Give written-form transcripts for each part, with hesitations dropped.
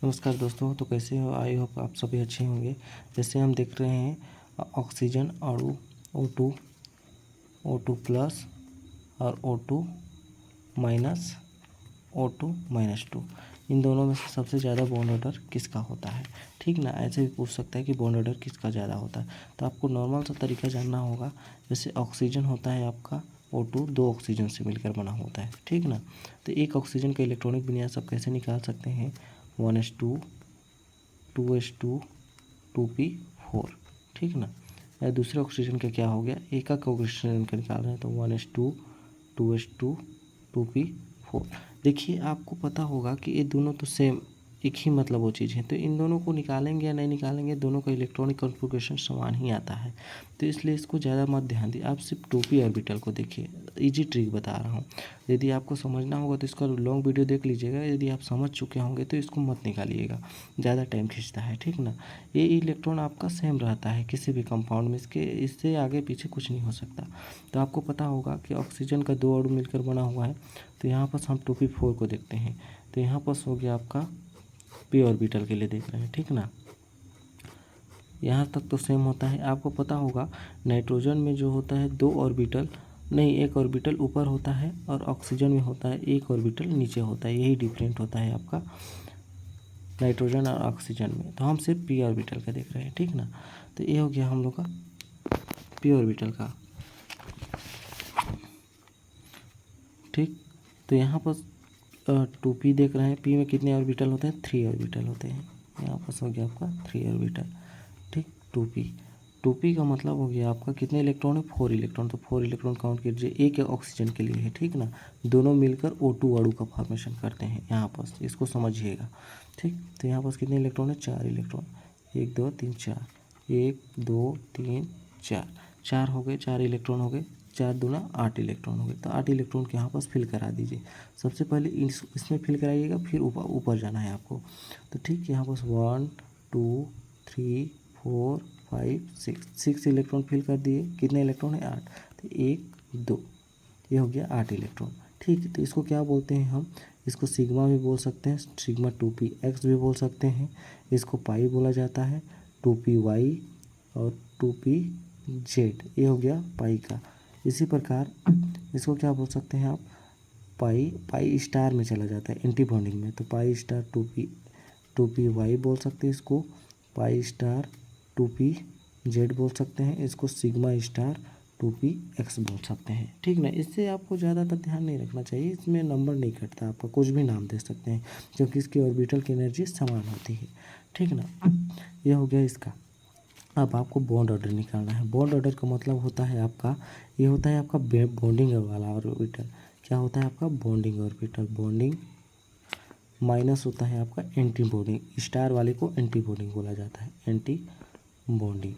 नमस्कार दोस्तों, तो कैसे हो? आई होप आप सभी अच्छे होंगे। जैसे हम देख रहे हैं ऑक्सीजन अणु O2 प्लस और O2 माइनस O2-2, इन दोनों में से सबसे ज़्यादा बॉन्ड ऑर्डर किसका होता है? ठीक ना, ऐसे भी पूछ सकता है कि बॉन्ड ऑर्डर किसका ज़्यादा होता है। तो आपको नॉर्मल सा तरीका जानना होगा। जैसे ऑक्सीजन होता है आपका O2 दो ऑक्सीजन से मिलकर बना होता है, ठीक ना। तो एक ऑक्सीजन का इलेक्ट्रॉनिक विन्यास आप कैसे निकाल सकते हैं? 1s2 2s2 2p4, ठीक ना। या दूसरे ऑक्सीजन का क्या हो गया? एक ऑक्सीजन का निकाल रहे हैं तो 1s2 2s2 2p4। देखिए, आपको पता होगा कि ये दोनों तो सेम एक ही मतलब वो चीज़ है, तो इन दोनों को निकालेंगे या नहीं निकालेंगे, दोनों का इलेक्ट्रॉनिक कॉन्फ़िगरेशन समान ही आता है। तो इसलिए इसको ज़्यादा मत ध्यान दिए, आप सिर्फ 2p ऑर्बिटल को देखिए। इजी ट्रिक बता रहा हूँ। यदि आपको समझना होगा तो इसका लॉन्ग वीडियो देख लीजिएगा। यदि आप समझ चुके होंगे तो इसको मत निकालिएगा, ज़्यादा टाइम खींचता है, ठीक ना। ये इलेक्ट्रॉन आपका सेम रहता है किसी भी कंपाउंड में, इससे आगे पीछे कुछ नहीं हो सकता। तो आपको पता होगा कि ऑक्सीजन का दो अणु मिलकर बना हुआ है। तो यहाँ पर हम 2p4 को देखते हैं। तो यहाँ पर हो गया आपका p ऑर्बिटल के लिए देख रहे हैं, ठीक ना। यहाँ तक तो सेम होता है। आपको पता होगा नाइट्रोजन में जो होता है दो ऑर्बिटल नहीं, एक ऑर्बिटल ऊपर होता है और ऑक्सीजन में होता है एक ऑर्बिटल नीचे होता है। यही डिफरेंट होता है आपका नाइट्रोजन और ऑक्सीजन में। तो हम सिर्फ p ऑर्बिटल का देख रहे हैं, ठीक ना। तो ये हो गया हम लोग का p ऑर्बिटल का, ठीक। तो यहाँ पर 2p देख रहे हैं। p में कितने ऑर्बिटल होते हैं? 3 ऑर्बिटल होते हैं। यहाँ पर हो गया आपका 3 ऑर्बिटल, ठीक। 2p का मतलब हो गया आपका कितने इलेक्ट्रॉन है? 4 इलेक्ट्रॉन। तो 4 इलेक्ट्रॉन काउंट कीजिए, एक ऑक्सीजन के लिए है, ठीक ना। दोनों मिलकर O2 अणु का फॉर्मेशन करते हैं। यहाँ पर इसको समझिएगा, ठीक। तो यहाँ पर कितने इलेक्ट्रॉन है? 4 इलेक्ट्रॉन। 1 2 3 4, 1 2 3 4, 4 हो गए, 4 इलेक्ट्रॉन हो गए। 4 दूना 8 इलेक्ट्रॉन हो गए। तो 8 इलेक्ट्रॉन के यहाँ पर फिल करा दीजिए। सबसे पहले इसमें फिल कराइएगा, फिर ऊपर जाना है आपको। तो ठीक, यहाँ पर 1 2 3 4 5 6 इलेक्ट्रॉन फिल कर दिए। कितने इलेक्ट्रॉन है? 8। तो 1 2, ये हो गया 8 इलेक्ट्रॉन, ठीक। तो इसको क्या बोलते हैं हम? इसको सिग्मा भी बोल सकते हैं, सिग्मा 2p(x) भी बोल सकते हैं। इसको पाई बोला जाता है, 2p(y) और 2p(z), ये हो गया पाई का। इसी प्रकार इसको क्या बोल सकते हैं आप? पाई स्टार में चला जाता है एंटी बॉन्डिंग में, तो पाई स्टार 2p(y) बोल सकते हैं। इसको पाई स्टार 2p(z) बोल सकते हैं। इसको सिग्मा स्टार 2p(x) बोल सकते हैं, ठीक ना। इससे आपको ज़्यादातर ध्यान नहीं रखना चाहिए, इसमें नंबर नहीं कटता, आपका कुछ भी नाम दे सकते हैं क्योंकि इसकी ऑर्बिटल की एनर्जी समान होती है, ठीक ना। यह हो गया इसका। अब आपको बॉन्ड ऑर्डर निकालना है। बॉन्ड ऑर्डर का मतलब होता है आपका, ये होता है आपका बॉन्डिंग वाला ऑर्बिटल। क्या होता है आपका? Bonding orbital. बॉन्डिंग माइनस होता है आपका एंटी बॉन्डिंग। स्टार वाले को एंटी बॉन्डिंग बोला जाता है, एंटी बॉन्डिंग,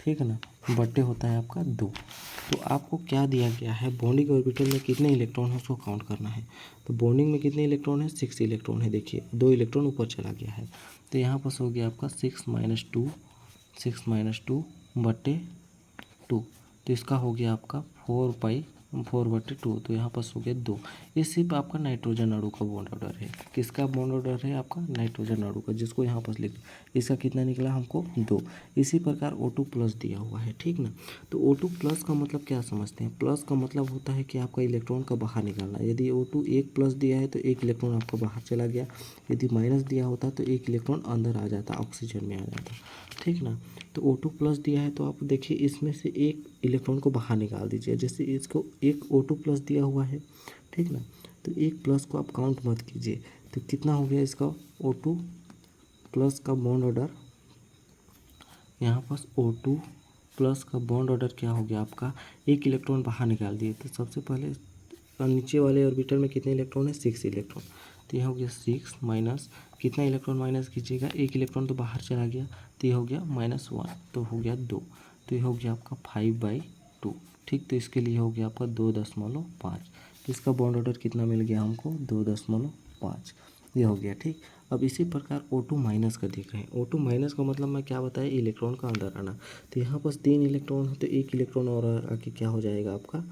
ठीक है ना। बट्टे होता है आपका 2। तो आपको क्या दिया गया है? बॉन्डिंग ऑर्बिटल में कितने इलेक्ट्रॉन है उसको काउंट करना है। तो बॉन्डिंग में कितने इलेक्ट्रॉन है? 6 इलेक्ट्रॉन है। देखिए 2 इलेक्ट्रॉन ऊपर चला गया है। तो यहाँ पर हो गया आपका 6 - 2 बट्टे 2। तो इसका हो गया आपका 4/2। तो यहाँ पर हो गया 2। ये सिर्फ आपका नाइट्रोजन अणु का बॉन्ड ऑर्डर है। किसका बॉन्ड ऑर्डर है? आपका नाइट्रोजन अणु का, जिसको यहाँ पर लिख। इसका कितना निकला हमको? 2। इसी प्रकार O2+ दिया हुआ है, ठीक ना। तो O2+ का मतलब क्या समझते हैं? प्लस का मतलब होता है कि आपका इलेक्ट्रॉन का बाहर निकालना। यदि O2 1+ दिया है तो 1 इलेक्ट्रॉन आपका बाहर चला गया। यदि माइनस दिया होता तो 1 इलेक्ट्रॉन अंदर आ जाता, ऑक्सीजन में आ जाता, ठीक ना। तो O2+ दिया है तो आप देखिए इसमें से एक इलेक्ट्रॉन को बाहर निकाल दीजिए। जैसे इसको एक O2+ दिया हुआ है, ठीक ना। तो एक प्लस को आप काउंट मत कीजिए। तो कितना हो गया इसका? O2+ का बॉन्ड ऑर्डर, यहाँ पर O2+ का बॉन्ड ऑर्डर क्या हो गया आपका? एक इलेक्ट्रॉन बाहर निकाल दिए। तो सबसे पहले नीचे वाले ऑर्बिटल में कितने इलेक्ट्रॉन है? 6 इलेक्ट्रॉन। तो यह हो गया 6 माइनस, कितना इलेक्ट्रॉन माइनस कीजिएगा? एक इलेक्ट्रॉन तो बाहर चला गया, तो ये हो गया -1, तो हो गया 2। तो ये हो गया आपका 5/2, ठीक। तो इसके लिए हो गया आपका 2.5। तो इसका बॉन्ड ऑर्डर कितना मिल गया हमको? 2.5, ये हो गया, ठीक। अब इसी प्रकार O2- का देख रहे हैं। O2- का मतलब मैं क्या बताया? इलेक्ट्रॉन का अंदर आना। तो यहाँ पर 3 इलेक्ट्रॉन है तो एक इलेक्ट्रॉन और आके क्या हो जाएगा आपका?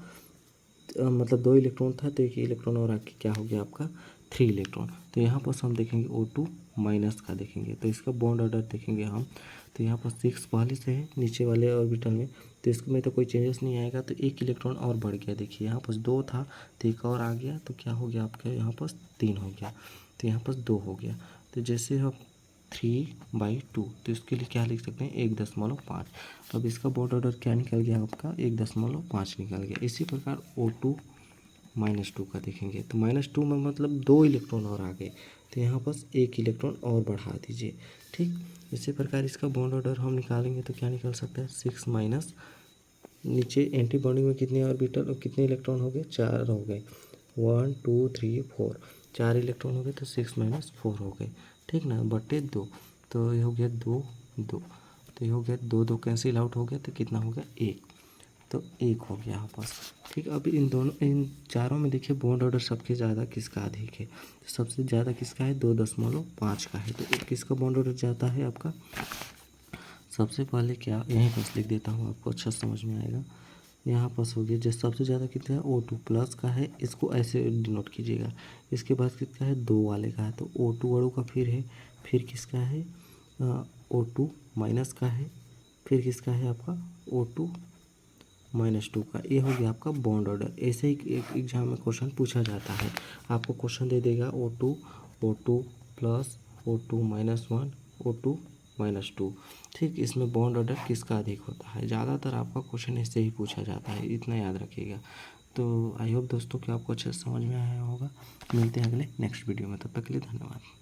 मतलब 2 इलेक्ट्रॉन था तो एक इलेक्ट्रॉन और आके क्या हो गया आपका? 3 इलेक्ट्रॉन। तो यहाँ पर हम देखेंगे O2 माइनस का देखेंगे, तो इसका बॉन्ड ऑर्डर देखेंगे हम। तो यहाँ पर 6 पहले से है नीचे वाले ऑर्बिटल में, तो इसमें तो कोई चेंजेस नहीं आएगा। तो एक इलेक्ट्रॉन और बढ़ गया, देखिए यहाँ पर 2 था तो एक और आ गया, तो क्या हो गया आपका यहाँ पर 3 हो गया, तो यहाँ पर 2 हो गया। तो जैसे हम 3/2, तो इसके लिए क्या लिख सकते हैं 1.5। अब इसका बॉन्ड ऑर्डर क्या निकल गया आपका 1.5 निकल गया। इसी प्रकार O2 -2 का देखेंगे, तो -2 में मतलब 2 इलेक्ट्रॉन और आ गए, तो यहाँ पर 1 इलेक्ट्रॉन और बढ़ा दीजिए। ठीक, इसी प्रकार इसका बॉन्ड ऑर्डर हम निकालेंगे तो क्या निकल सकता है 6 माइनस, नीचे एंटी बॉन्डिंग में कितने ऑर्बिटल कितने इलेक्ट्रॉन हो गए 4 हो गए, 1 2 3 4, 4 इलेक्ट्रॉन हो गए, तो 6 माइनस 4 हो गए। ठीक ना, बटे 2, तो ये हो गया 2 2, तो ये हो गया 2 2 कैंसिल आउट हो गया, तो कितना हो गया 1, तो 1 हो गया यहाँ पर। ठीक, अब इन चारों में देखिए बॉन्ड ऑर्डर सबसे ज़्यादा किसका अधिक है, तो सबसे ज़्यादा किसका है 2.5 का है। तो किसका बॉन्ड ऑर्डर ज़्यादा है आपका, सबसे पहले क्या यहीं पर लिख देता हूँ, आपको अच्छा समझ में आएगा। यहाँ पर हो गया जो सबसे ज़्यादा कितना है O2 प्लस का है, इसको ऐसे डिनोट कीजिएगा। इसके बाद किसका है 2 वाले का है, तो O2 वालों का फिर है, फिर किसका है O2 माइनस का है, फिर किसका है आपका O2 -2 का। ये हो गया आपका बॉन्ड ऑर्डर। ऐसे ही एक एग्जाम में क्वेश्चन पूछा जाता है, आपको क्वेश्चन दे देगा O2 प्लस O2 -1 O2 -2। ठीक, इसमें बॉन्ड ऑर्डर किसका अधिक होता है, ज़्यादातर आपका क्वेश्चन ऐसे ही पूछा जाता है, इतना याद रखिएगा। तो आई होप दोस्तों कि आपको अच्छे से समझ में आया होगा। मिलते हैं अगले नेक्स्ट वीडियो में, तब तक के लिए धन्यवाद।